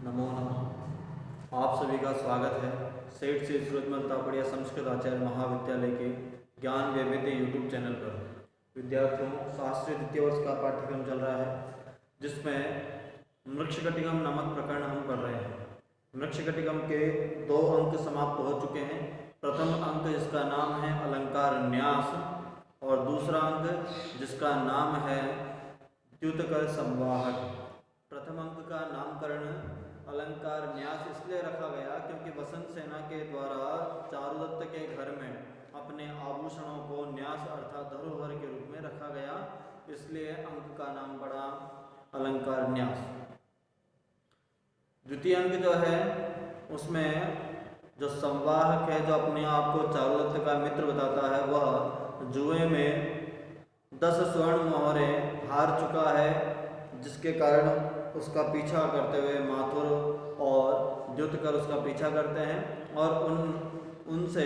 नमो नमः। आप सभी का स्वागत है सेठ श्री सूरजमल तापड़िया संस्कृत आचार्य महाविद्यालय के ज्ञान वैविध्य यूट्यूब चैनल पर। विद्यार्थियों, शास्त्रीय द्वितीय वर्ष का पाठ्यक्रम चल रहा है जिसमें मृक्षकटिकम नामक प्रकरण हम पढ़ रहे हैं। मृक्षकटिकम के 2 अंक समाप्त हो चुके हैं। प्रथम अंक जिसका नाम है अलंकार न्यास और दूसरा अंक जिसका नाम है द्युतकर संवाहक। प्रथम अंक का नामकरण अलंकार न्यास इसलिए रखा गया क्योंकि वसंत सेना के द्वारा चारुदत्त के घर में अपने आभूषणों को न्यास अर्थात धरोहर के रूप में रखा गया, इसलिए अंक का नाम पड़ा अलंकार न्यास। द्वितीय अंक जो है उसमें जो संवाहक है, जो अपने आप को चारुदत्त का मित्र बताता है, वह जुए में 10 स्वर्ण मोहरे हार चुका है, जिसके कारण उसका पीछा करते हुए माथुर और द्युतकर उसका पीछा करते हैं और उनसे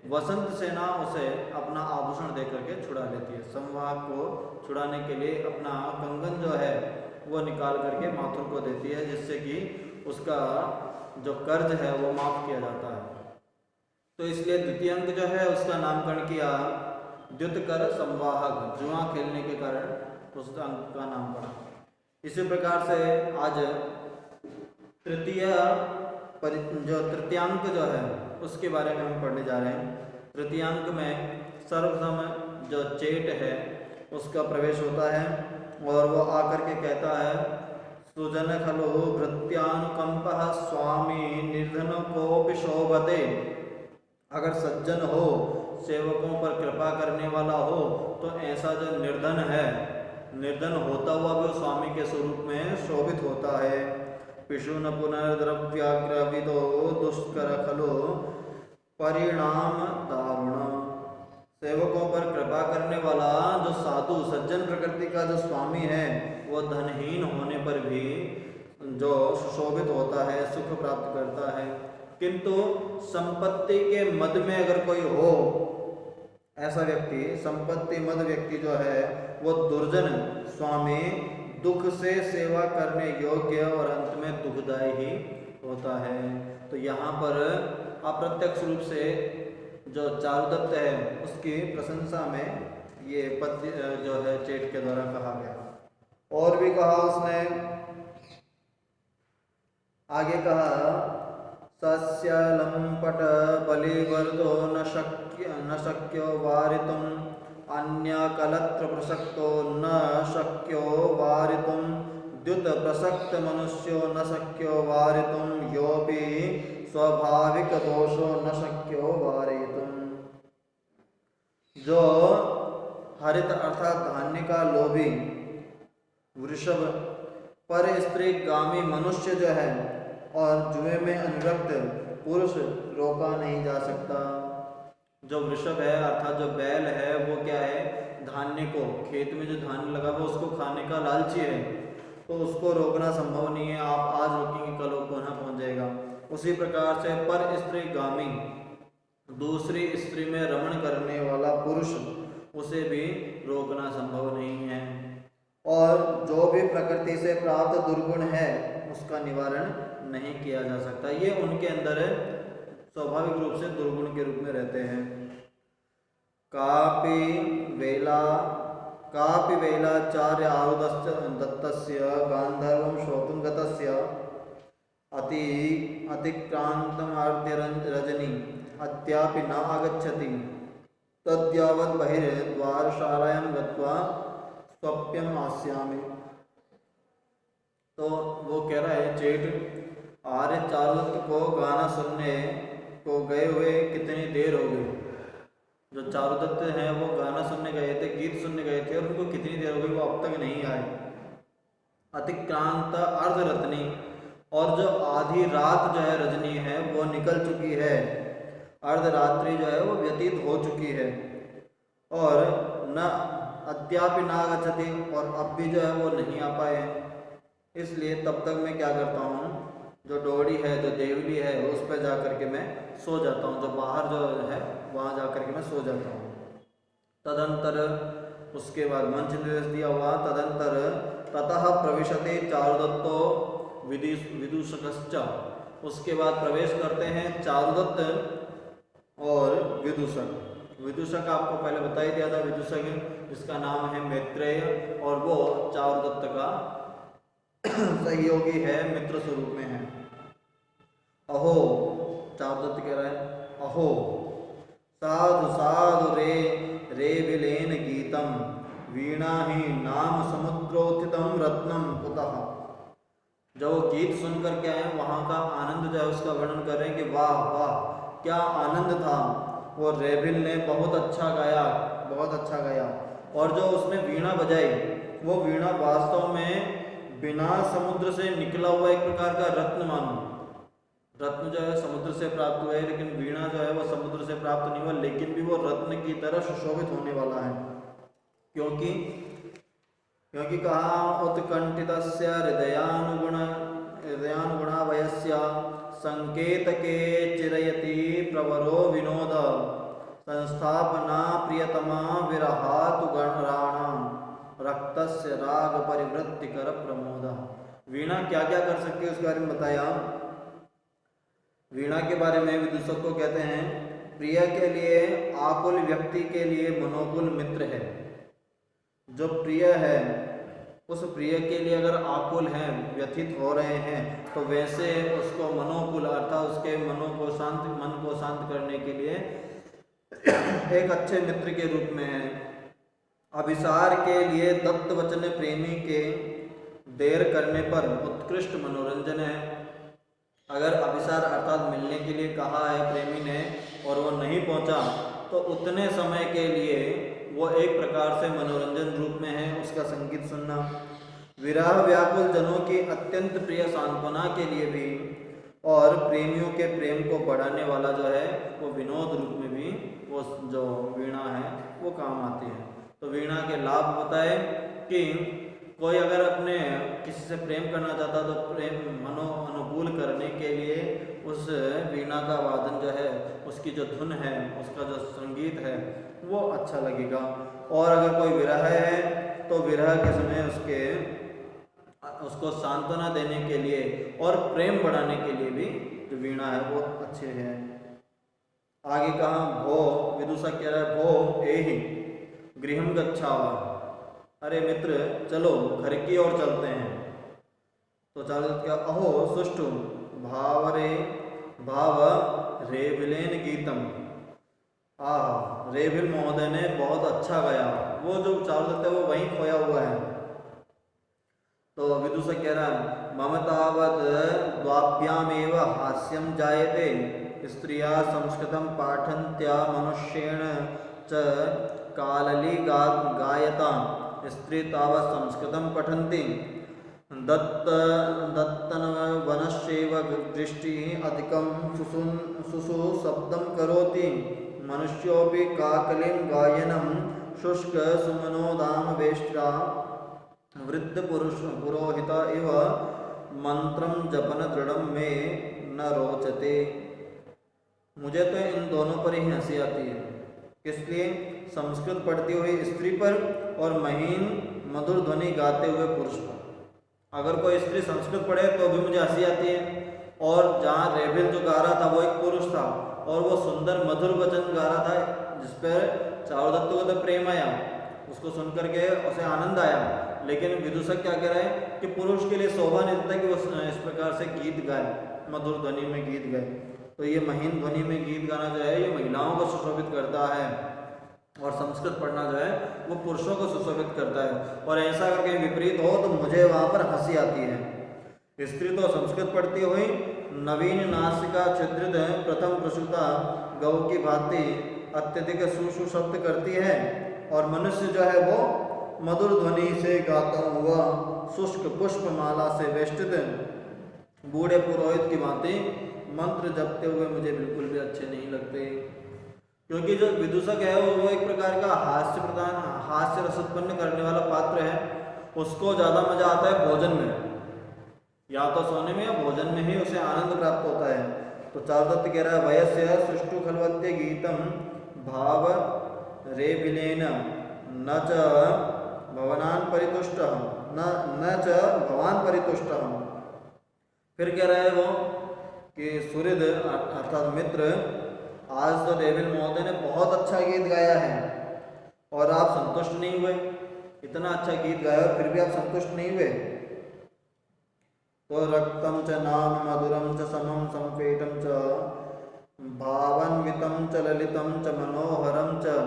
वसंत सेना उसे अपना आभूषण दे करके छुड़ा लेती है। संवाहक को छुड़ाने के लिए अपना कंगन जो है वो निकाल करके माथुर को देती है, जिससे कि उसका जो कर्ज है वो माफ किया जाता है। तो इसलिए द्वितीय अंक जो है उसका नामकरण किया द्युतकर संवाहक, जुआ खेलने के कारण उस अंक का नाम पड़ा। इसी प्रकार से आज तृतीयांक जो है उसके बारे में हम पढ़ने जा रहे हैं। तृतीयांक में सर्वप्रथम जो चेट है उसका प्रवेश होता है और वो आकर के कहता है सुजन खलो भृत्यानुकंपः स्वामी निर्धन कोपि शोभते। अगर सज्जन हो, सेवकों पर कृपा करने वाला हो, तो ऐसा जो निर्धन है, निर्धन होता हुआ भी स्वामी के स्वरूप में शोभित होता है। पिशुन पुनर्द्रव्याग्रविदो दुष्कर खलो परिणाम दारुण। सेवकों पर कृपा करने वाला जो साधु सज्जन प्रकृति का जो स्वामी है, वो धनहीन होने पर भी जो सुशोभित होता है, सुख प्राप्त करता है। किंतु संपत्ति के मद में अगर कोई हो, ऐसा व्यक्ति, संपत्ति मद व्यक्ति जो है वो दुर्जन स्वामी दुख से सेवा करने योग्य और अंत में दुखदायी ही होता है। तो यहाँ पर अप्रत्यक्ष रूप से जो चारुदत्त है उसकी प्रशंसा में ये पद्य जो है चेट के द्वारा कहा गया। और भी कहा उसने, आगे कहा सस्य लंपट बलिवर्दो न शक्यो वारितुम अन्य कलत्र प्रसक्तो न शक्यो वारितुम द्युत प्रसक्त मनुष्यो न शक्यो वारितुम योपि स्वाभाविक दोषो न शक्यो वारितुम। जो हरित अर्थात धान्य का लोभी वृषभ पर स्त्री गामी मनुष्य जो है और जुए में अनुरक्त पुरुष रोका नहीं जा सकता। जो वृषभ है अर्थात जो बैल है वो क्या है, धान्य को, खेत में जो धान्य लगा हुआ उसको खाने का लालची है, तो उसको रोकना संभव नहीं है। आप आज रोकेंगे कल वो पुनः पहुंच जाएगा। उसी प्रकार से पर स्त्री गामी, दूसरी स्त्री में रमण करने वाला पुरुष, उसे भी रोकना संभव नहीं है। और जो भी प्रकृति से प्राप्त दुर्गुण है उसका निवारण नहीं किया जा सकता। ये उनके अंदर स्वाभाविक रूप से दुर्गुण के रूप में रहते हैं। कापि वेलाचार्य आरुदस्य दत्तस्य गांधर्वं श्रोतुं गतस्य अतिक्रांतमार्द्य रजनी अद्यापि न आगच्छति तद्यावत् बहिर्द्वारशालायां गत्वा स्वप्यम आस्यामि। तो वो कह रहा है चेट, आर्य चारुदत्त को गाना सुनने को गए हुए कितनी देर हो गई। जो चारुदत्त हैं वो गाना सुनने गए थे, गीत सुनने गए थे, और उनको कितनी देर हो गई, वो अब तक नहीं आए। अतिक्रांत अर्धरत्नी, और जो आधी रात जो है रजनी है वो निकल चुकी है, अर्धरात्रि जो है वो व्यतीत हो चुकी है, और न अद्यापि नागच्छति, और अब भी जो है वो नहीं आ पाए। इसलिए तब तक मैं क्या करता हूँ, जो डोरी है, जो देवली है, उस पर जा कर के मैं सो जाता हूँ, जो बाहर जो है वहाँ जा कर के मैं सो जाता हूँ। तदंतर उसके बाद मंच निर्देश दिया हुआ, तदंतर ततः प्रविशते चारुदत्तो विदूषकश्च। उसके बाद प्रवेश करते हैं चारुदत्त और विदूषक। विदूषक आपको पहले बता ही दिया था, विदूषक जिसका नाम है मैत्रेय और वो चारुदत्त का सहयोगी है, मित्र स्वरूप में है। अहो, चारुदत्त कह रहा है अहो साधु साधु रे विलेन गीतम वीणा ही नाम समुद्रोत्थितम रत्नम कुतः। जब वो गीत सुनकर के आए वहाँ का आनंद जो है उसका वर्णन कर रहे हैं कि वाह वाह क्या आनंद था, वो रेबिल ने बहुत अच्छा गाया, बहुत अच्छा गाया। और जो उसने वीणा बजाई वो वीणा वास्तव में बिना समुद्र से निकला हुआ एक प्रकार का रत्न मानो। रत्न जो है समुद्र से प्राप्त हुआ है, लेकिन वीणा जो है वो समुद्र से प्राप्त नहीं हुआ, लेकिन भी वो रत्न की तरह सुशोभित होने वाला है। क्योंकि कहा उत्कंठितस्य हृदयानुगुणा वयस्य संकेतके चिरयति प्रवरो विनोद संस्थापना प्रियतमा विरहातु गणराणाम रक्तस्य राग परिवृत्तिकर प्रमोद। वीणा क्या क्या कर सकती है उसके बारे में बताया। वीणा के बारे में विदूषक को कहते हैं प्रिय के लिए आकुल व्यक्ति के लिए मनोकुल मित्र है। जो प्रिय है उस प्रिय के लिए अगर आकुल हैं, व्यथित हो रहे हैं, तो वैसे उसको मनोकुल अर्थात उसके मन को शांत करने के लिए एक अच्छे मित्र के रूप में है। अभिसार के लिए दत्त वचन प्रेमी के देर करने पर उत्कृष्ट मनोरंजन है। अगर अभिसार अर्थात मिलने के लिए कहा है प्रेमी ने और वो नहीं पहुंचा, तो उतने समय के लिए वो एक प्रकार से मनोरंजन रूप में है उसका संगीत सुनना। विरह व्याकुल जनों की अत्यंत प्रिय सांत्वना के लिए भी और प्रेमियों के प्रेम को बढ़ाने वाला जो है वो विनोद रूप में भी वो जो वीणा है वो काम आती है। तो वीणा के लाभ बताए कि कोई अगर अपने किसी से प्रेम करना चाहता तो प्रेम अनुकूल करने के लिए उस वीणा का वादन जो है, उसकी जो धुन है, उसका जो संगीत है वो अच्छा लगेगा। और अगर कोई विरह है तो विरह के समय उसको सांत्वना देने के लिए और प्रेम बढ़ाने के लिए भी जो वीणा है वो अच्छे है। आगे कहा भो, विदूषक कह रहा है भो एहि गृहम गच्छावा, अरे मित्र चलो घर की ओर चलते हैं। तो चारुदत्त क्या अहो सुष्टु भाव रेबिलेन गीतम। रेबिल महोदय ने बहुत अच्छा गाया। वो जो चारुदत्त है वो वहीं खोया हुआ है। तो विदूषक कह रहा है मम तावत् द्वाभ्यामेव हास्यम जायते स्त्रिया संस्कृतं पाठन्त्या मनुष्येण च कालली गायता स्त्री तावत् संस्कृतं पठन्ति दत्तनवनश्चैव दृष्टिः अधिकं सुसु शब्दं करोति मनुष्योऽपि काकलिं गायनं शुष्क सुमनोदाम वेष्ट्रा वृद्ध पुरोहित इव मंत्रम जपन दृढ़म में न रोचते। मुझे तो इन दोनों पर ही हंसी आती है। इसलिए संस्कृत पढ़ती हुई स्त्री पर और महीन मधुर ध्वनि गाते हुए पुरुष पर। अगर कोई स्त्री संस्कृत पढ़े तो भी मुझे हंसी आती है, और जहाँ रेबिल जो गा रहा था वो एक पुरुष था और वो सुंदर मधुर वचन गा रहा था जिस पर चारुदत्त को तो प्रेम आया, उसको सुनकर के उसे आनंद आया। लेकिन विदूषक क्या कह रहे हैं कि पुरुष के लिए शोभा नहीं देता कि वो इस प्रकार से गीत गाए, मधुर ध्वनि में गीत गाए। तो ये महीन ध्वनि में गीत गाना जो है ये महिलाओं को सुशोभित करता है, और संस्कृत पढ़ना जो है वो पुरुषों को सुशोभित करता है। और ऐसा अगर कहीं विपरीत हो तो मुझे वहाँ पर हंसी आती है। स्त्री तो संस्कृत पढ़ती हुई नवीन नासिका छिद्रित प्रथम प्रसूता गौ की भांति अत्यधिक सुशु शब्द करती है, और मनुष्य जो है वो मधुर ध्वनि से गाता हुआ शुष्क पुष्प माला से वेष्टित बूढ़े पुरोहित की भांति मंत्र जपते हुए मुझे बिल्कुल भी अच्छे नहीं लगते। क्योंकि जो विदूषक है वो एक प्रकार का हास्य रस उत्पन्न करने वाला पात्र है। उसको ज़्यादा मजा आता है भोजन में, या तो सोने में या भोजन में ही उसे आनंद प्राप्त होता है। तो चारुदत्त कह रहा है वयस्य सुष्टु खलवत्य गीतम भाव रेबिलेन न च भवनान परितुष्ट न च भवान परितुष्ट। फिर कह रहा है वो कि सुहृद अर्थात मित्र, आज तो डेविल महोदय ने बहुत अच्छा गीत गाया है और आप संतुष्ट नहीं हुए। इतना अच्छा गीत गाया और फिर भी आप संतुष्ट नहीं हुए। तो रक्तम च नाम मधुरम च समम संपेटम च भावान्वितम च ललितम च मनोहरम च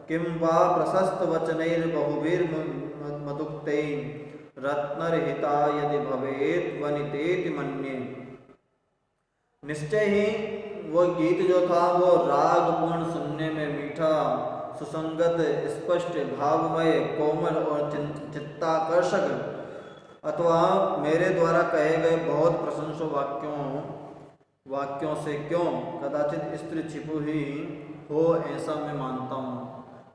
किं वा प्रशस्त वचनैर बहुवीर मदुक्तै रत्नरहिता यदि भवेत वनितेति मन्ये। निश्चय ही वो गीत जो था वो रागपूर्ण, सुनने में मीठा, सुसंगत, स्पष्ट, भावमय, कोमल और चित्ताकर्षक अथवा मेरे द्वारा कहे गए बहुत प्रशंसो वाक्यों से क्यों कदाचित स्त्री छिपी हुई हो, ऐसा मैं मानता हूँ।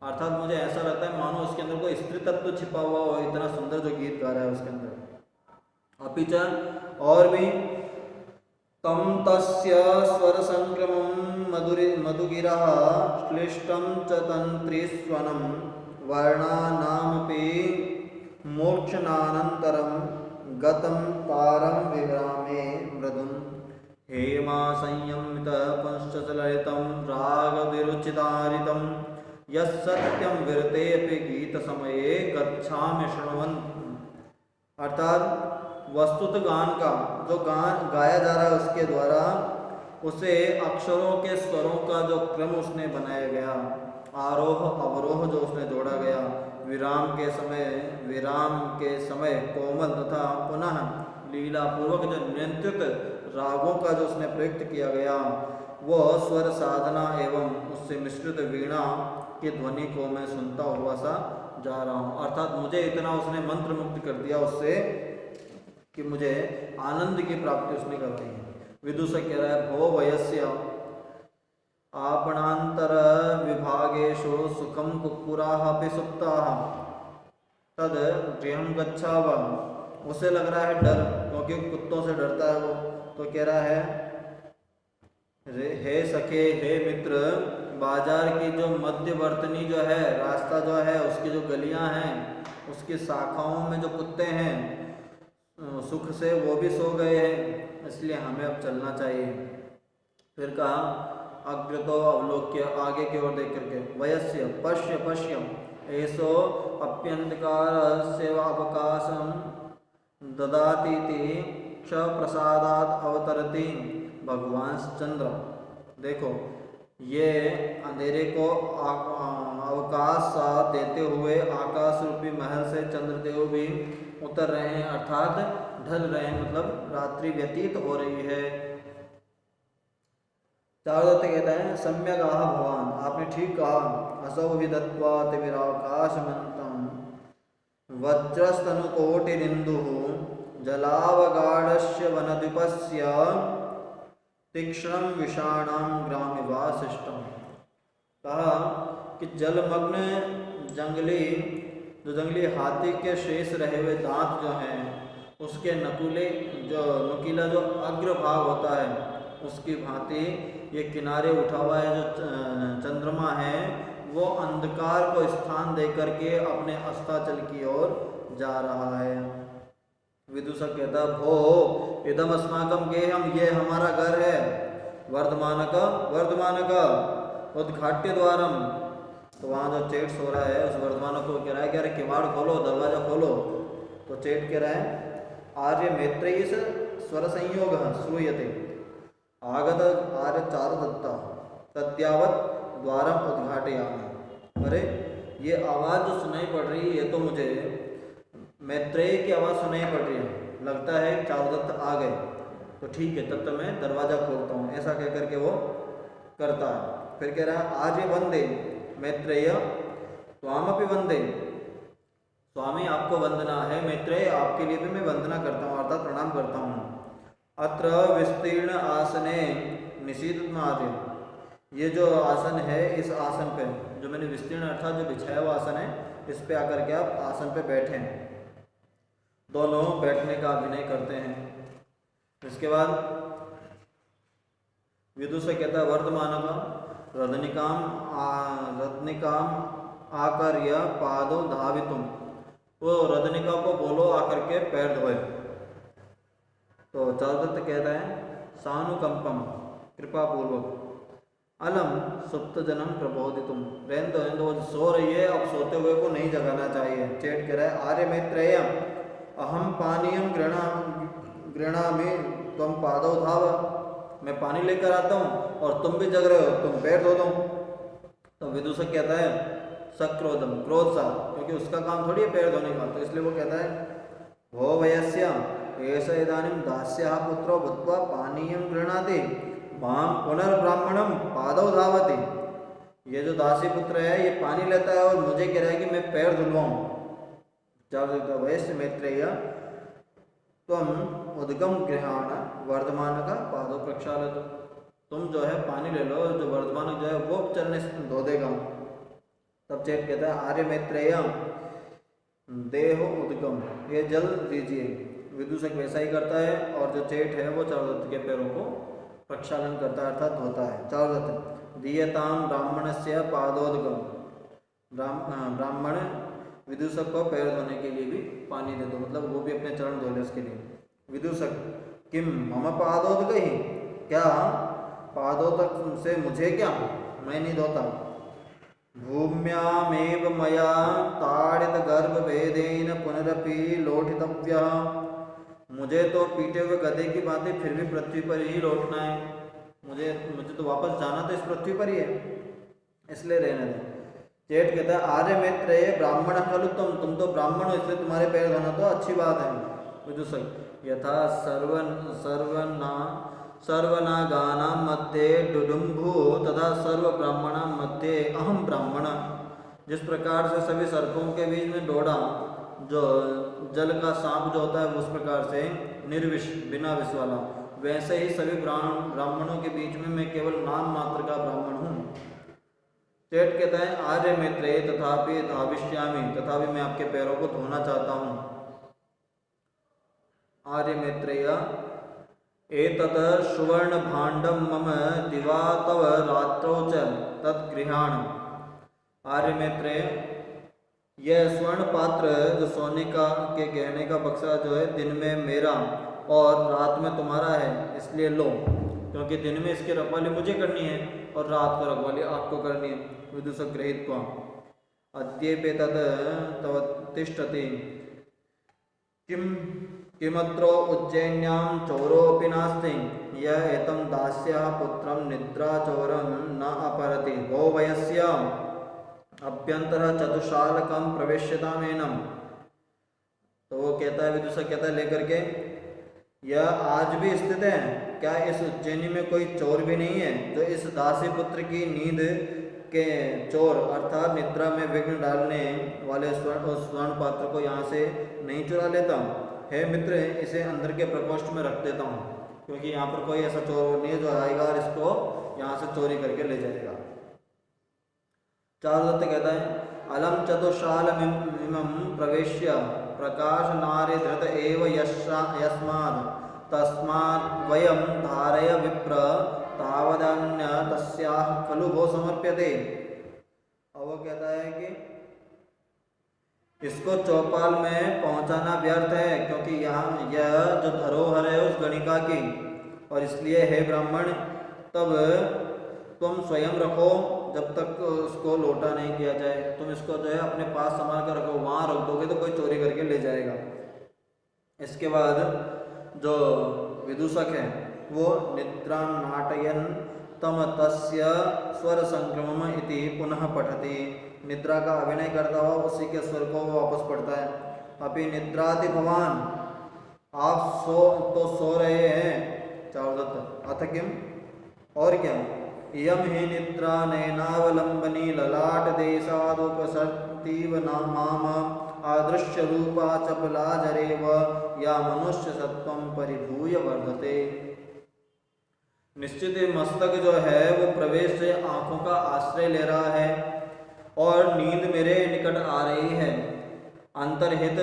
अर्थात मुझे ऐसा लगता है मानो उसके अंदर कोई स्त्री तत्व छिपा हुआ हो, इतना सुंदर जो गीत गा रहा है उसके अंदर। अपिच और भी तम तस्य स्वर संक्रमं मधुगिरः श्लिष्टं च तंत्रीस्वनं वर्णानामपि मोक्षणानन्तरं गतं पारं विरामे मृदुं हेमा संयमित पुंश्चललितं रागविरुचितारितं यत्सत्यं विरतेऽपि गीतसमये गच्छामि शृण्वन्। अर्थात वस्तुत गान का जो गान गाया जा रहा है उसके द्वारा उसे अक्षरों के स्वरों का जो क्रम उसने बनाया गया, आरोह अवरोह जो उसने जोड़ा गया, विराम के समय कोमल तथा पुनः लीला पूर्वक जो नियंत्रित रागों का जो उसने प्रयुक्त किया गया, वह स्वर साधना एवं उससे मिश्रित वीणा की ध्वनि को मैं सुनता हुआ सा जा रहा हूँ। अर्थात मुझे इतना उसने मंत्र मुक्त कर दिया उससे कि मुझे आनंद की प्राप्ति उसने कर दी है। विदूषक कह रहा है भो वयस्य आपणांतर विभागेषु सुखम कुक्कुराः अपि सुप्ताः तद गृहं गच्छाव। उसे लग रहा है डर, क्योंकि कुत्तों से डरता है वो। तो कह रहा है हे सखे, हे मित्र, बाजार की जो मध्यवर्तनी जो है, रास्ता जो है, उसकी जो गलियां हैं, उसकी शाखाओं में जो कुत्ते हैं सुख से वो भी सो गए हैं, इसलिए हमें अब चलना चाहिए। फिर कहा अग्रतो अवलोक्य, आगे की ओर देख करके, वयस्य पश्य पश्य ऐसो अप्यंतकारस्य अवकाशं ददातीति क्ष प्रसादात अवतरति भगवान चंद्र। देखो ये अंधेरे को अवकाश सा देते हुए आकाश रूपी महल से चंद्रदेव भी उतर रहे हैं, अर्थात ढल रहे हैं, मतलब रात्रि व्यतीत हो रही है। चारुदत्त कहता है सम्यक आह भगवान, आपने ठीक कहा। असौ हि दत्त्वा तिमिराकाशमन्तं वज्रस्तनुकोटिनिन्दुः जलावगाढस्य वनद्वीपस्य तीक्ष्णं विषाणां ग्रामिवासिष्टम्। कहा कि जलमग्न जंगली हाथी के शेष रहे हुए दांत जो हैं, उसके नुकीला जो अग्रभाग होता है, उसकी भांति ये किनारे उठा हुआ है जो चंद्रमा है, वो अंधकार को स्थान देकर के अपने अस्ताचल की ओर जा रहा है। विदूषक कहता भो इदम अस्माकं गेहम, ये हमारा घर है। वर्धमानक उद्घाट्य द्वारम। तो वहाँ जो चेट सो रहा है उस वर्धमानक को कह रहा है कि अरे किवाड़ खोलो, दरवाजा खोलो। तो चेट कह रहा है आर्य मैत्रेयी स्वर संयोग श्रूयते आगत आर्य चारुदत्ता तद्यावत द्वारम उद्घाटयामि। अरे ये आवाज़ जो सुनाई पड़ रही है, ये तो मुझे मैत्रेय की आवाज़ सुनाई पड़ रही है, लगता है चारुदत्त आ गए, तो ठीक है तब तो मैं दरवाज़ा खोलता हूँ, ऐसा कह करके वो करता है। फिर कह रहा है आर्य वंदे मैत्रेय स्वामपि वंदे। स्वामी आपको वंदना है, मैत्रेय आपके लिए भी मैं वंदना करता हूँ, अर्थात प्रणाम करता हूँ। अत्र विस्तीर्ण आसने निशीतम आर्य, ये जो आसन है, इस आसन पे जो मैंने विस्तीर्ण अर्थात जो बिछाया हुआ आसन है, इस पे आकर के आप आसन पे बैठे हैं। दोनों बैठने का अभिनय करते हैं। इसके बाद विदूषक कहता है वर्धमान का रत्निकाम आकर्य पादो धावितुम। वो रजनिका को बोलो आकर के पैर धोए। तो चारुदत्त कहता है सानुकंपम कृपापूर्वक अलम सुप्त जनम प्रबोधितुम, रहने दो सो रही है, अब सोते हुए को नहीं जगाना चाहिए। चेट कह रहा है आर्य मैत्रेय अहम पानीयम गृणामि तुम पादौ धाव, मैं पानी लेकर आता हूँ और तुम भी जग रहे हो, तुम पैर धो दो। तो विदूषक कहता है सक्रोधम, क्रोध सा, क्योंकि उसका काम थोड़ी है पैर धोने का, तो इसलिए वो कहता है भो वयस्य एष इदानीं दास्यः पुत्रो भूत्वा पानीयं गृह्णाति मां पुनर्ब्राह्मणम पादौ धावति। ये जो दासी पुत्र है ये पानी लेता है और मुझे कह रहा है कि मैं पैर धुलवाऊं। चारुदत्त वयस्य मैत्रेय तुम उद्गम गृहाण वर्धमान का पादों प्रक्षालत, तुम जो है पानी ले लो, जो वर्धमान जो है वो चलने से धो देगा। तब चेट कहता है आर्य मैत्रेय देहो उद्गम, ये जल दीजिए। विदूषक वैसा ही करता है और जो चेट है वो चारुदत्त के पैरों को प्रक्षालन करता है अर्थात धोता है। चारुदत्त दीयताम ब्राह्मणस्य पादोद्गम, ब्राह्मण विदूषक को पैर धोने के लिए भी पानी दे दो, मतलब वो भी अपने चरण धो ले उसके लिए। विदूषक किम मम पादोदगहि, क्या पादोदक से मुझे क्या, मैं नहीं धोता। भूम्यामेव मया ताड़ित गर्भ भेदेन पुनरपि लोटितव्यः, मुझे तो पीटे हुए गधे की बातें फिर भी पृथ्वी पर ही लौटना है, मुझे तो वापस जाना तो इस पृथ्वी पर ही है, इसलिए रहने दो। चेट कहता है आर्य मैत्रेय ब्राह्मण खलु तुम तो ब्राह्मण हो इसलिए तुम्हारे पैर धोना तो अच्छी बात है। विदूषक यथा सर्वनागानां मध्ये डुडुम्भु तथा सर्व ब्राह्मणां मध्ये अहम ब्राह्मण, जिस प्रकार से सभी सर्पों के बीच में डोडा जो जल का सांप जो होता है उस प्रकार से निर्विष बिना विष वाला, वैसे ही सभी ब्राह्मणों के बीच में मैं केवल नाम मात्र का ब्राह्मण हूँ। चेट कहता है आर्य मैत्रेय तथापि धाविष्यामि, तथापि मैं आपके पैरों को धोना चाहता हूँ। आर्य मैत्रेय एतत् सुवर्ण भाण्डं मम दिवा तव रात्रौ च तद्गृहाण। आर्य मैत्रेय यह स्वर्ण पात्र जो सोने का के गहने का बक्सा जो है दिन में मेरा और रात में तुम्हारा है, इसलिए लो, क्योंकि दिन में इसकी रखवाली मुझे करनी है और रात को रखवाली आपको करनी है। विदूषक गृहीत्वा अद्येपि तत् तव तिष्ठति किमत्रो उज्जैन्यां चौरोऽपि नास्ति य एतं दास्यः पुत्रं निद्राचौरं न अपरति भो वयस्य अभ्यंतर चतुशालकम प्रवेश्यतामेनम। तो वो कहता है विदूषक कहता है लेकर के यह आज भी स्थित है, क्या इस उज्जैनी में कोई चोर भी नहीं है जो इस दासी पुत्र की नींद के चोर अर्थात निद्रा में विघ्न डालने वाले स्वर्ण पात्र को यहाँ से नहीं चुरा लेता। हे मित्र इसे अंदर के प्रकोष्ठ में रख देता हूँ, क्योंकि यहाँ पर कोई ऐसा चोर नहीं है जो आएगा और इसको यहाँ से चोरी करके ले जाएगा। चारुदत्त कहता है अलम चतुशालमिमं प्रवेश्य प्रकाश नारे धृत एव यस्माद् तस्माद् वयं धारय विप्र तावदन्य तस्याः खलु भो समर्प्यते। और वो कहता है कि इसको चौपाल में पहुंचाना व्यर्थ है, क्योंकि यहाँ यह जो धरोहर है उस गणिका की, और इसलिए हे ब्राह्मण तब तुम स्वयं रखो जब तक उसको लोटा नहीं किया जाए। तुम इसको जो है अपने पास संभाल कर रखो, वहाँ रख दोगे तो कोई चोरी करके ले जाएगा। इसके बाद जो विदूषक है वो निद्रा नाटयन तम तस्य स्वर संक्रमम इति पुनः पठति, निद्रा का अभिनय करता हुआ उसी के स्वर को वापस पढ़ता है। अभी निद्राति भवान, आप सो रहे हैं। चारुदत्त अथ किम, और क्या, इयं हि निद्रा नैनावलंबनी ललाट देशादुपसर्तीव नाम आदृश्य रूपा चपला जरेव या मनुष्य सत्वं परिभूय वर्धते। निश्चित मस्तक जो है वो प्रवेश से आंखों का आश्रय ले रहा है और नींद मेरे निकट आ रही है। अंतर्हित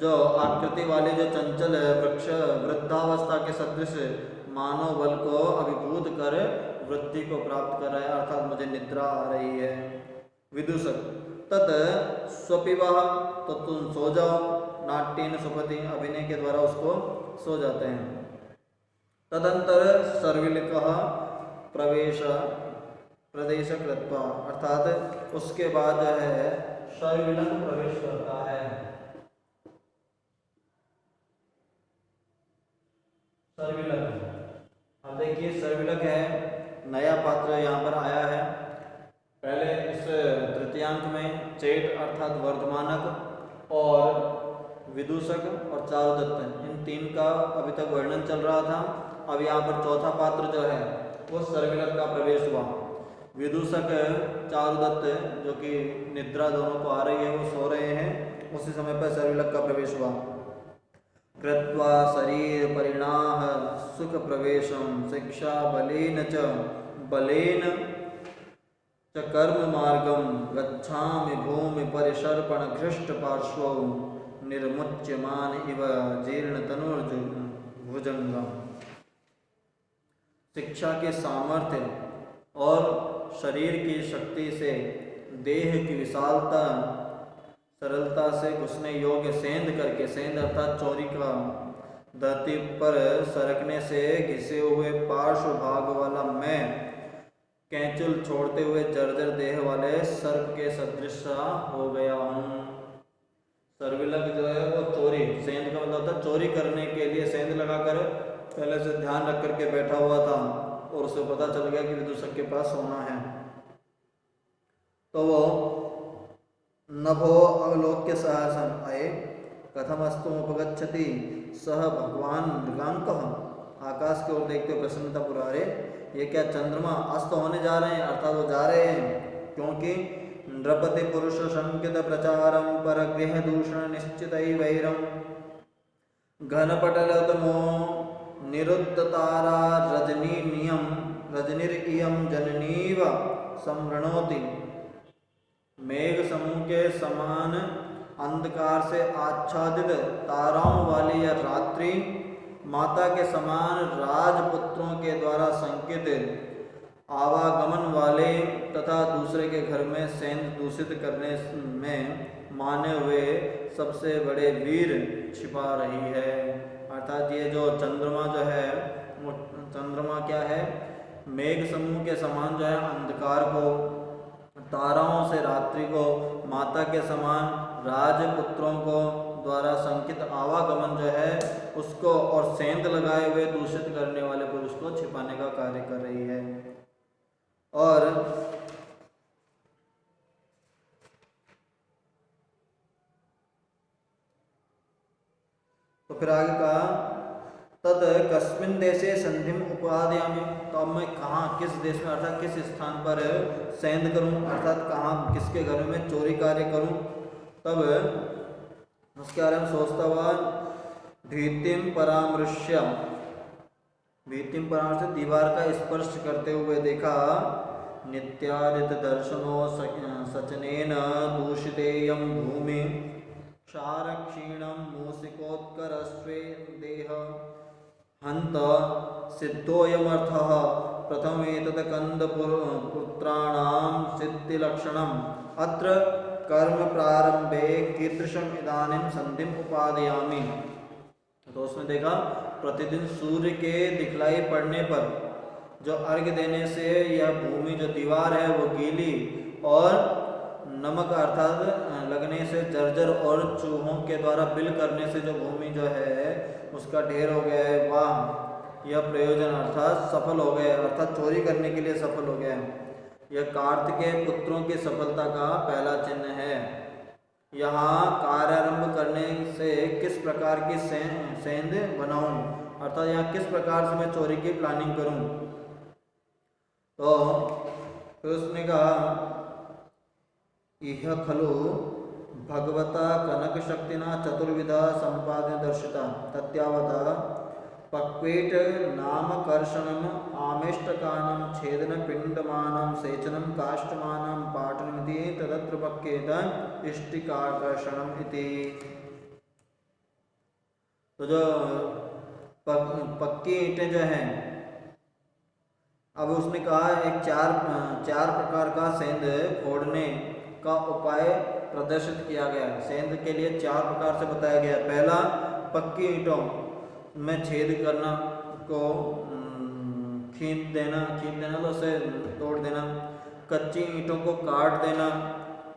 जो आकृति वाले जो चंचल वृक्ष वृद्धावस्था के सदृश मानव बल को अभिभूत कर वृद्धि को प्राप्त कर रहा है, अर्थात मुझे निद्रा आ रही है। विदूषक तत् स्वपिवः, तो तुम सो जाओ। नाट्येन सुपति, अभिनय के द्वारा उसको सो जाते हैं। तदंतर सर्विलकः प्रवेश प्रदेश कृत्वा, अर्थात उसके बाद जो है सर्विलक प्रवेश करता है। सर्विलक, अब देखिए सर्विलक है नया पात्र यहाँ पर आया है। पहले इस तृतीयांक में चेट अर्थात वर्धमानक और विदूषक और चारुदत्त, इन तीन का अभी तक वर्णन चल रहा था। अब यहाँ पर चौथा पात्र जो है वो सर्विलक का प्रवेश हुआ। विदूषक चारुदत्त जो कि निद्रा दोनों को आ रही है, वो सो रहे हैं, उसी समय पर सर्विलक का प्रवेश हुआ। कृत्वा शरीर परिणाह सुख प्रवेशम शिक्षा बलेन च कर्म मार्गम गच्छामि भूमि परिसर्पण घृष्ट पार्श्वौ निर्मुच्यमान इव जीर्ण तनुर्भुजंगम। शिक्षा के सामर्थ्य और शरीर की शक्ति से देह की विशालता सरलता से घुसने योग्य सेंध करके, सेंध अर्थात चौरी का, धरती पर सरकने से घिसे हुए पार्श्व भाग वाला मैं कैंचुल छोड़ते हुए जर्जर देह वाले सर्प के सदृश हो गया हूँ। सर्विलक जो है वो चोरी, सेंध का मतलब था चोरी करने के लिए सेंध लगाकर पहले से ध्यान रख करके बैठा हुआ था और उसे पता चल गया कि विदूषक के पास सोना है, तो वो नभो अवलोक्य सहसन आए कथमस्तुमुपगच्छति सह भगवान मृगांकः। आकाश की ओर देखते प्रसन्नता पुरारे, ये क्या चंद्रमा अस्त होने जा रहे हैं, अर्थात वो जा रहे हैं, क्योंकि नृपति पुरुष संकित प्रचारम पर गृह दूषण निश्चित वैरम घनपटलतमो निरुद्ध तारा रजनी नियम रजनिरियम जननीव संवृणोति। मेघ समूह के समान अंधकार से आच्छादित ताराओं वाली यह रात्रि माता के समान राजपुत्रों के द्वारा संकित आवागमन वाले तथा दूसरे के घर में सेंध दूषित करने में माने हुए सबसे बड़े वीर छिपा रही है। अर्थात ये जो चंद्रमा जो है, वो चंद्रमा क्या है, मेघ समूह के समान जो है अंधकार को, ताराओं से रात्रि को, माता के समान राजपुत्रों को द्वारा संकित आवागमन जो है उसको और सेंध लगाए हुए दूषित करने वाले पुरुष को छिपाने का कार्य कर रही है। और तो फिर आगे कहा तद कस्मिन देशे संधिम उपादयामि, तो अब मैं कहाँ, किस देश में अर्थात किस स्थान पर सेंध करूं, अर्थात कहाँ किसके घर में चोरी कार्य करूं। तब उसके बारे में सोचता हुआ भीतिम परामृश्य, भीतिम परामर्श दीवार का स्पर्श करते हुए देखा, नित्यादित दर्शनो सचनेन दूषितेयं भूमि क्षार क्षीणं मूसिकोत्करस्वे देह हंत सिद्धोयमर्थः प्रथमेतत् कंदपुत्राणां सिद्धिलक्षणम् अत्र कर्म प्रारंभे कीदृशम इदानीं संधिम उपादयामि। तो उसमें देखा प्रतिदिन सूर्य के दिखलाई पड़ने पर जो अर्घ्य देने से यह भूमि जो दीवार है वो गीली और नमक अर्थात लगने से जर्जर और चूहों के द्वारा बिल करने से जो भूमि जो है उसका ढेर हो गया है, वाह यह प्रयोजन अर्थात सफल हो गया, अर्थात चोरी करने के लिए सफल हो गया है। यह कार्तिकेय पुत्रों की सफलता का पहला चिन्ह है। यहाँ कार्यारंभ करने से किस प्रकार की सेंध बनाऊं, अर्थात यहाँ किस प्रकार से मैं चोरी की प्लानिंग करूं। तो फिर उसने कहा इह खलु भगवता कनक शक्तिना चतुर्विधा संपादन दर्शिता तत्यावता पक्वेट नामकर्षणम आमेष्टकानं छेदन पिंडमानं सेचनं काष्ठमानं पाटनमिति तदत्र पक्केत इष्टिकाकर्षणम इति। तो जो पक्की ईंटें जो हैं, अब उसने कहा एक चार प्रकार का सेंध फोड़ने का उपाय प्रदर्शित किया गया। सेंध के लिए चार प्रकार से बताया गया। पहला, पक्की ईंटों में छेद करना, को खींच देना तो उसे तोड़ देना, कच्ची ईंटों को काट देना,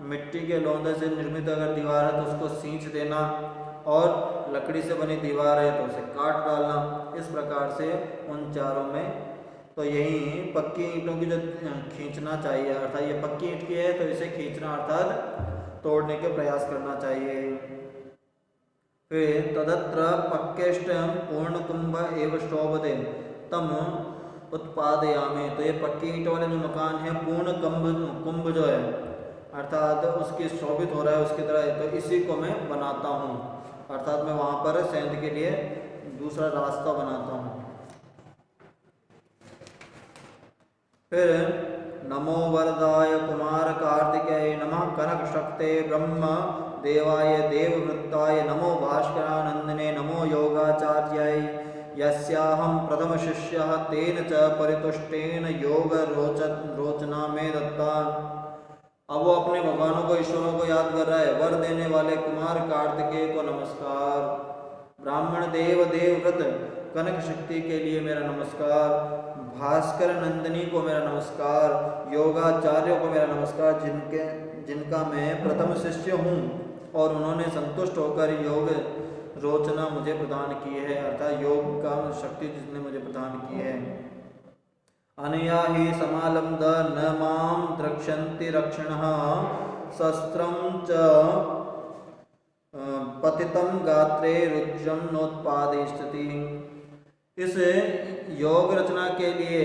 मिट्टी के लोंदे से निर्मित अगर दीवार है तो उसको सींच देना, और लकड़ी से बनी दीवार है तो उसे काट डालना। इस प्रकार से उन चारों में तो यही पक्की ईंटों की जो खींचना चाहिए, अर्थात ये पक्की ईंट की है तो इसे खींचना अर्थात तोड़ने के प्रयास करना चाहिए। फिर तदत्र पक्केष्ट पूर्ण कुंभ एव शोभते तम उत्पादयामि, तो ये पक्की ईंट वाले जो मकान है पूर्ण कुंभ जो है अर्थात उसकी शोभित हो रहा है उसकी तरह, तो इसी को मैं बनाता हूँ, अर्थात मैं वहाँ पर सेंध के लिए दूसरा रास्ता बनाता हूँ। फिर नमो वरदाय कुमार कार्तिकेय नमः कनक शक्ते ब्रह्म देवाय देववृत्ताय नमो भास्करानंदने नमो योगाचार्याय यस्याहं प्रथम शिष्यः तेन च परितुष्टेन योग रोचना में दत्ता। अब वो अपने भगवानों को ईश्वरों को याद कर रहा है। वर देने वाले कुमार कार्तिकेय को नमस्कार, ब्राह्मण देव देवव्रत कनक शक्ति के लिए मेरा नमस्कार, भास्कर नंदिनी को मेरा नमस्कार, योगाचार्यों को मेरा नमस्कार जिनका मैं प्रथम शिष्य हूँ और उन्होंने संतुष्ट होकर योग रोचना मुझे प्रदान की है, अर्थात योग का शक्ति जिसने मुझे प्रदान की है। अनया ही समालब्ध न माम द्रक्ष्यन्ति रक्षणः शस्त्रं च पतितं गात्रे रुज्रं नोत्पादयिष्यति। इस योग रचना के लिए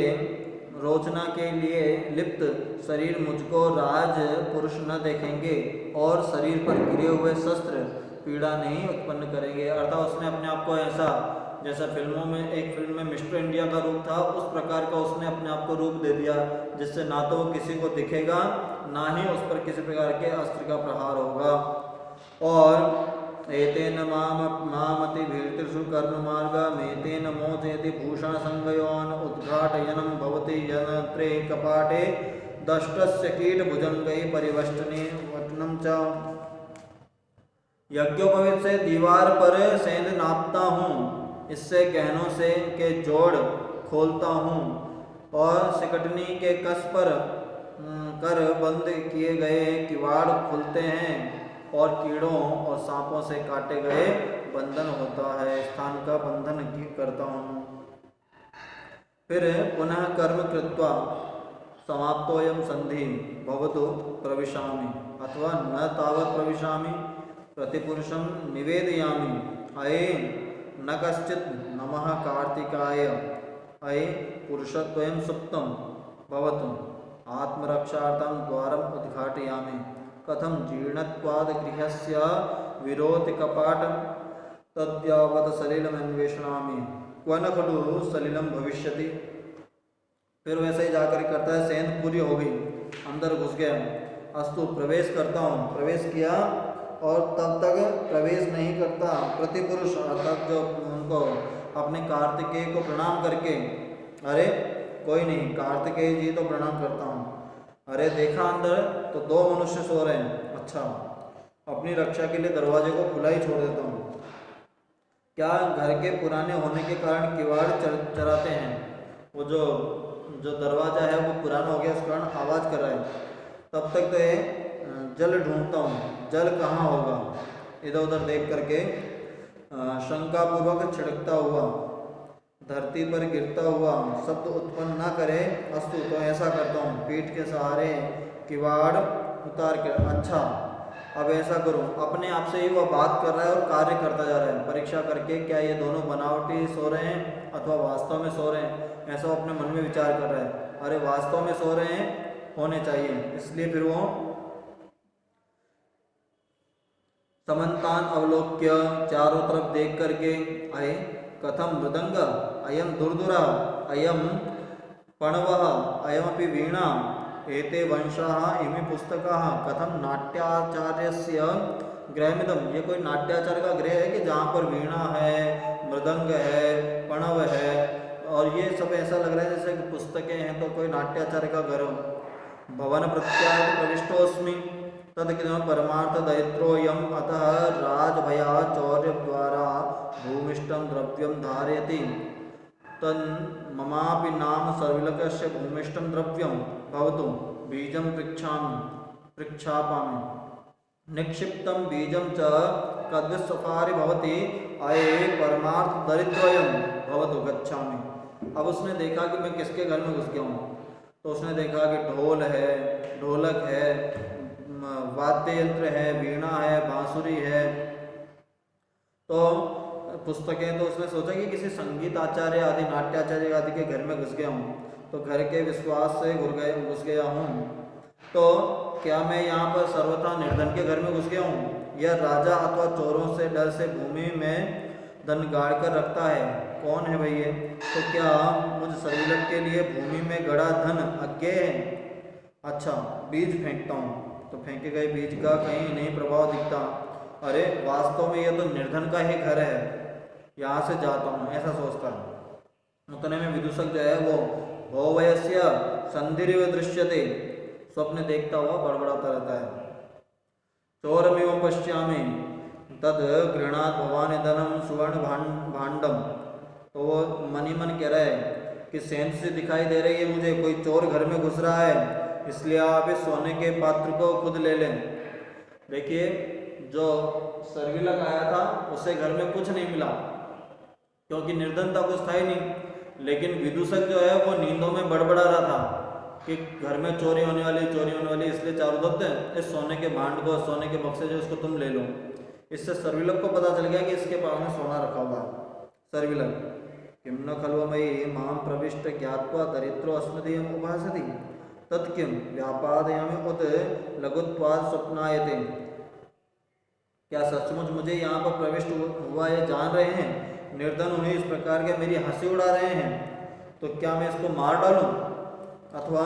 रोचना के लिए लिप्त शरीर मुझको राज पुरुष न देखेंगे और शरीर पर गिरे हुए शस्त्र पीड़ा नहीं उत्पन्न करेंगे। अर्थात उसने अपने आप को ऐसा, जैसा फिल्मों में एक फिल्म में मिस्टर इंडिया का रूप था उस प्रकार का उसने अपने आप को रूप दे दिया, जिससे ना तो वो किसी को दिखेगा ना ही उस पर किसी प्रकार के अस्त्र का प्रहार होगा। और एतेन मामति भीर्तिषु कर्म मार्ग मेतेन मोचयति भूषण संगयोन उद्घाटयनं भवति यन्त्रे कपाटे दष्टस्य कीट भुजंगै परिवष्टने वटनं च। यज्ञोपवीत से दीवार पर सेंध नापता हूँ, इससे गहनों से के जोड़ खोलता हूँ और सिकटनी के कस पर कर बंद किए गए किवाड़ खुलते हैं और कीड़ों और सांपों से काटे गए बंधन होता है, स्थान का बंधन करता हूँ। फिर पुनः कर्म कृत्वा समाप्तोयम संधि भवतु प्रविशामि अथवा न तावत् प्रविशामि प्रतिपुरुषं निवेदयामि। अये न कश्चित् नमः कार्तिकाय अये पुरुषद्वयं सुप्तं भवतु आत्मरक्षार्थं द्वारम् उद्घाटयामि। कथं जीर्णत्वाद् गृहस्य विरोधि कपाटं तद्यावत् सलिलमन्वेषणामि क्व न खलु सलिलं भविष्यति। फिर वैसे ही जाकर करता है, सेंध पूरी हो गई, अंदर घुस गया, अस्तु प्रवेश करता हूँ, प्रवेश किया और तब तक प्रवेश नहीं करता प्रतिपुरुष अर्थात जो उनको अपने कार्तिकेय को प्रणाम करके, अरे कोई नहीं कार्तिकेय जी तो प्रणाम करता हूँ, अरे देखा अंदर तो दो मनुष्य सो रहे हैं, अच्छा अपनी रक्षा के लिए दरवाजे को खुला ही छोड़ देता हूँ। क्या घर के पुराने होने के कारण किवाड़ चराते हैं, वो जो दरवाज़ा है वो पुराना हो गया उस कारण आवाज़ कर रहा है, तब तक तो ये जल ढूंढता हूँ, जल कहाँ होगा, इधर उधर देख करके शंकापूर्वक छिड़कता हुआ धरती पर गिरता हुआ शब्द उत्पन्न ना करे, अस्तु तो ऐसा करता हूँ, पीठ के सहारे किवाड़ उतार कर, अच्छा अब ऐसा करूँ, अपने आप से ही वह बात कर रहा है और कार्य करता जा रहा है, परीक्षा करके क्या ये दोनों बनावटी सो रहे हैं अथवा वास्तव में सो रहे हैं, ऐसा वो अपने मन में विचार कर रहा है। अरे वास्तव में सो रहे हैं, होने चाहिए, इसलिए फिर वो समन्तान अवलोक्य चारों तरफ देख करके आए, कथम मृदंग अयम दुर्दुरा अयम पणवः अयमपि वीणा एते वंशाः इमे पुस्तकाः कथम नाट्याचार्यस्य गृहमिदं। ये कोई नाट्याचार्य का गृह है कि जहाँ पर वीणा है, मृदंग है, पणव है और ये सब ऐसा लग रहा है जैसे पुस्तकें हैं तो कोई नाट्याचार्य का घर हो। भवन प्रत्याग प्रविष्टोस्मि तदकिदम परमार्थ दैत्रोयम अतः राजभया चौर्य द्वारा भूमिष्ठम द्रव्यम धारयति। तो तन ममापि नाम सर्विलकस्य भूमिष्ठं द्रव्यं भवतु बीजं पृच्छापामि निक्षिप्तं बीजं च कद्विस्सफारि भवति अये परमार्थ दरिद्रयं भवतु गच्छामि। अब उसने देखा कि मैं किसके घर में घुस गया हूँ, तो उसने देखा कि ढोल है, ढोलक है, वाद्य यंत्र है, वीणा है, बांसुरी है, तो पुस्तकें, तो उसने सोचा कि किसी संगीत आचार्य आदि नाट्याचार्य आदि के घर में घुस गया हूँ, तो घर के विश्वास से घुस गया हूँ, तो क्या मैं यहाँ पर सर्वथा निर्धन के घर में घुस गया हूँ, या राजा अथवा चोरों से डर से भूमि में धन गाड़ कर रखता है, कौन है भाई ये? तो क्या मुझ सर्विलक के लिए भूमि में गड़ा धन अज्ञेय है? अच्छा, बीज फेंकता हूँ, तो फेंके गए बीज का कहीं नहीं प्रभाव दिखता, अरे वास्तव में ये तो निर्धन का ही घर है, यहाँ से जाता हूँ, ऐसा सोचता है। उतने में विदूषक जो है वो भोवयस्य संधिरिव दृश्यते, स्वप्न देखता हुआ बड़बड़ाता रहता है। चोरमिव पश्यामि तद गृणात् भवानी धनम सुवर्ण भांडम, तो वो मन ही मन कह रहा है कि सेंध से दिखाई दे रही है मुझे, कोई चोर घर में घुस रहा है, इसलिए आप इस सोने के पात्र को खुद ले लें। देखिए, जो सर्विलक आया था उसे घर में कुछ नहीं मिला, क्योंकि निर्धनता कुछ था ही नहीं, लेकिन विदूषक जो है वो नींदों में बड़बड़ा रहा था कि घर में चोरी होने वाली, इसलिए चारुदत्त इस सोने के भांड को, सोने के बक्से जो उसको तुम ले लो। इससे सर्विलक को पता चल गया कि इसके पास में सोना रखा हुआ है। सर्विलक किम न खल्वमयी मां प्रविष्ट ज्ञात्वा दरिद्रो अस्मदीयम् उपासति तत्किम व्यापादयामि उत लघुत्वात् स्वप्नायते, क्या सचमुच मुझे यहाँ पर प्रविष्ट हुआ ये जान रहे हैं, निर्धन उन्हें इस प्रकार के मेरी हंसी उड़ा रहे हैं, तो क्या मैं इसको मार डालूं? अथवा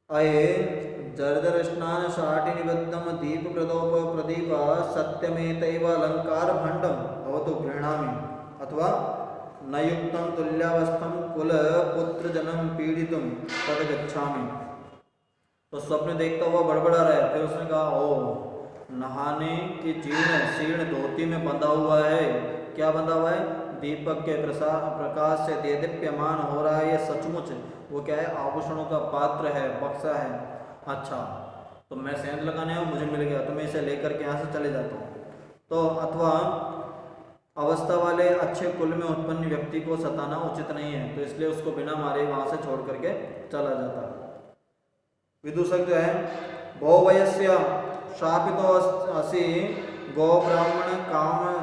अये जर्जर स्नान शाटी निबद्धम दीप प्रदोप प्रदीप सत्यमेतैव अलंकार भंडम भवतु गृह्णामि, अथवा नयुक्तम तुल्यावस्थम कुल पुत्र जन्म पीड़ितुम तद गच्छामि। तो स्वप्न देखता हुआ बड़बड़ा रहा है। फिर उसने कहा, ओ नहाने की जीर्ण धोती में बंधा हुआ है। क्या बंधा हुआ है? दीपक के प्रकाश से देदीप्यमान हो रहा है ये सचमुच। वो क्या है? आभूषणों का पात्र है, बक्सा है। अच्छा, तो मैं सेंध लगाने आया, मुझे मिल गया, तो मैं इसे लेकर के यहाँ से चले जाता हूँ। तो अथवा अवस्था वाले अच्छे कुल में उत्पन्न व्यक्ति को सताना उचित नहीं है, तो इसलिए उसको बिना मारे वहाँ से छोड़ करके चला जाता। विदूषक जो है, भोवयस्य शापितो असि गो ब्राह्मण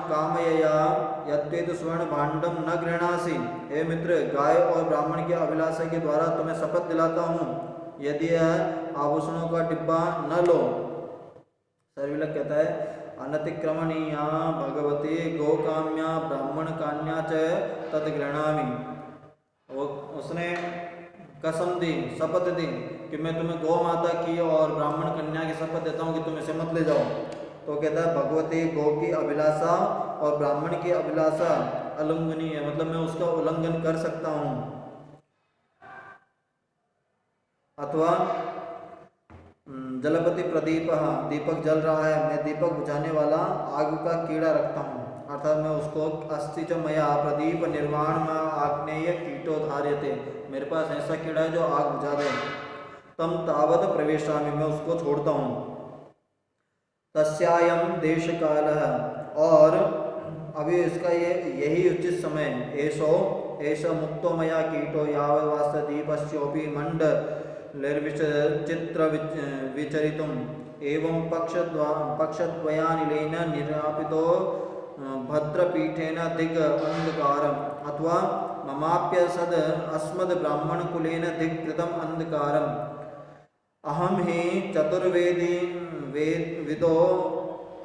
कामयया यत्वेद स्वर्ण भांडम न गृह्णासि। हे मित्र, गाय और ब्राह्मण के अभिलाषा के द्वारा तुम्हें शपथ दिलाता हूँ, यदि आभूषणों का डिब्बा न लो। सर्विलक कहता है, अनतिक्रमणीया भगवती गोकाम्या ब्राह्मण कान्या च तद गृह्णामि। वो उसने कसम दी, शपथ दी कि मैं तुम्हें गौ माता की और ब्राह्मण कन्या की शपथ देता हूँ कि तुम इसे मत ले जाओ। तो कहता है, भगवती गौ की अभिलाषा और ब्राह्मण की अभिलाषा अलंघनीय है, मतलब मैं उसका उल्लंघन कर सकता हूँ। अथवा जलपति प्रदीप, दीपक जल रहा है, मैं दीपक बुझाने वाला आग का कीड़ा रखता हूँ, अर्थात मैं उसको अस्ति च मया प्रदीप निर्वाण में आग्नेय कीटो धार्यते, मेरे पास ऐसा कीड़ा है जो आग बुझा दे। तम तावत प्रवेशामि, मैं उसको छोड़ता हूँ। तस्यायम देश काल है, और अभी इसका यही उचित समय। ऐसा मुक्तो मया कीटो यावत् वास्त दीपस्योपि मंड चित्र विचरितुम एवं पक्षद्वयानिलेन निरापितो भद्रपीठेन दिग अंधकारम, अथवा ममाप्यसद अस्मद् ब्राह्मण कुलेन दिग कृतम अंधकारम। अहम ही चतुर्वेदी विदो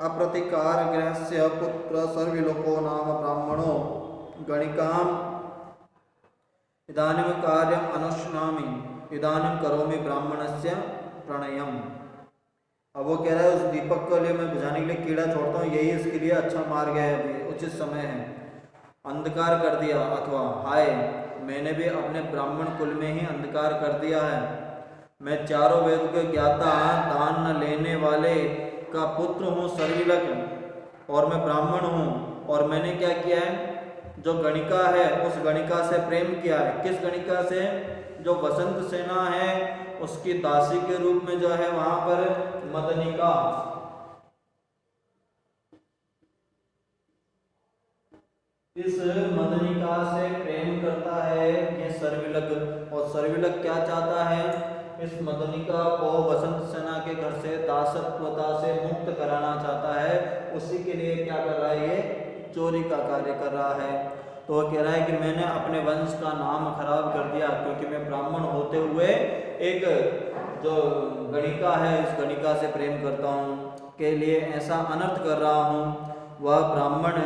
अप्रतिकार गृहस्य पुत्र सर्विलोको नाम ब्राह्मणो गणिकाम इदानीम कार्यम अनुष्णामि इदानीम करोमि ब्राह्मणस्य प्रणयम। अब वो कह रहा है, उस दीपक के लिए मैं बुझाने के लिए कीड़ा छोड़ता हूँ, यही इसके लिए अच्छा मार्ग है, अभी उचित समय है। अंधकार कर दिया, अथवा हाय मैंने भी अपने ब्राह्मण कुल में ही अंधकार कर दिया है। मैं चारों वेद के ज्ञाता, दान न लेने वाले का पुत्र हूँ सर्विलक, और मैं ब्राह्मण हूँ। और मैंने क्या किया है? जो गणिका है उस गणिका से प्रेम किया है। किस गणिका से? जो वसंत सेना है उसकी दासी के रूप में जो है वहां पर मदनिका, इस मदनिका से प्रेम करता है ये सर्विलक। और सर्विलक क्या चाहता है? इस मदनिका को वसंत सेना के घर से दासत्वता से मुक्त कराना चाहता है। उसी के लिए क्या कर रहा है? ये चोरी का कार्य कर रहा है। तो वो कह रहा है कि मैंने अपने वंश का नाम खराब कर दिया, क्योंकि मैं ब्राह्मण होते हुए एक जो गणिका है इस गणिका से प्रेम करता हूँ के लिए ऐसा अनर्थ कर रहा हूँ, वह ब्राह्मण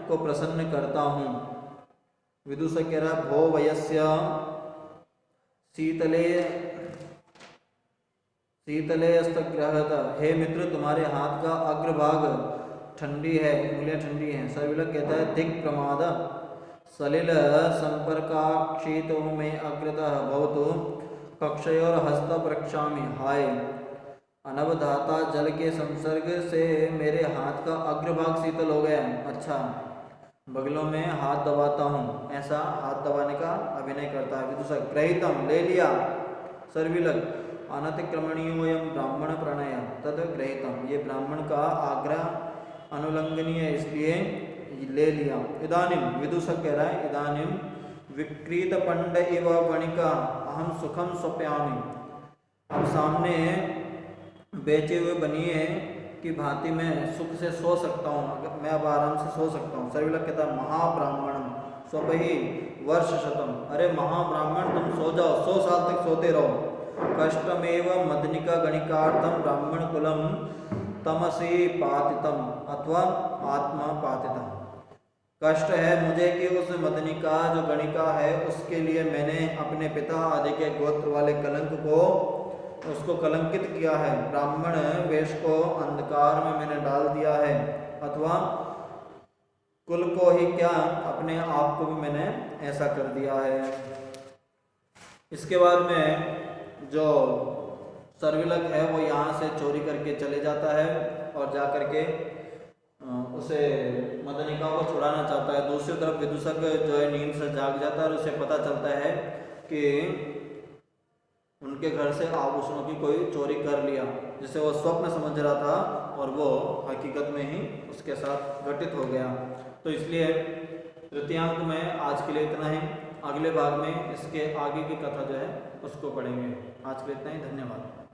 को प्रसन्न करता हूँ। विदूषक कह रहा भो वयस्य शीतले शीतलेस्तग्रहत, हे मित्र तुम्हारे हाथ का अग्रभाग ठंडी है, उंगलियां ठंडी हैं। सर्विलक कहता है दिक् प्रमाद सलिल संपर्काक्षितो में अग्रतः भवतु कक्षयोर हस्त प्रक्षामि, हाय अनवधाता जल के संसर्ग से मेरे हाथ का अग्रभाग शीतल हो गया। अच्छा, बगलों में हाथ दबाता हूँ, ऐसा हाथ दबाने का अभिनय करता है। विदूषक ग्रहीतम, ले लिया। सर्विलक अनतिक्रमणीयोयम ब्राह्मण प्रणय तद ग्रहीतम, ये ब्राह्मण का आग्रह अनुलंघनीय इसलिए ले लिया। इदानीम, विदूषक कह रहा है इदानीम विक्रीत पंड इव गणिका अहम सुखम स्वप्यामि, अब सामने बेचे हुए बनिए की भांति मैं सुख से सो सकता हूँ, मैं अब आराम से सो सकता हूँ। सर्विलक कहता है महाब्राह्मणम स्वपहि वर्ष शतम, अरे महाब्राह्मण तुम सो जाओ, 100 साल तक सोते रहो। कष्टमेव मदनिका गणिकार्थम ब्राह्मण कुलम तमसी पातितम अथवा आत्मा पातितम, कष्ट है मुझे कि उस मदनिका जो गणिका है उसके लिए मैंने अपने पिता आदि के गोत्र वाले कलंक को उसको कलंकित किया है, ब्राह्मण वेश को अंधकार में मैंने डाल दिया है, अथवा कुल को ही क्या अपने आप को भी मैंने ऐसा कर दिया है। इसके बाद में जो सर्विलक है वो यहाँ से चोरी करके चले जाता है और जा करके उसे मदनिका को छुड़ाना चाहता है। दूसरी तरफ विदूषक जो है नींद से जाग जाता है और उसे पता चलता है कि उनके घर से आभूषणों की कोई चोरी कर लिया, जिसे वो स्वप्न समझ रहा था और वो हकीकत में ही उसके साथ घटित हो गया। तो इसलिए तृतीयांक में आज के लिए इतना ही, अगले भाग में इसके आगे की कथा जो है उसको पढ़ेंगे। आज के लिए इतना ही, धन्यवाद।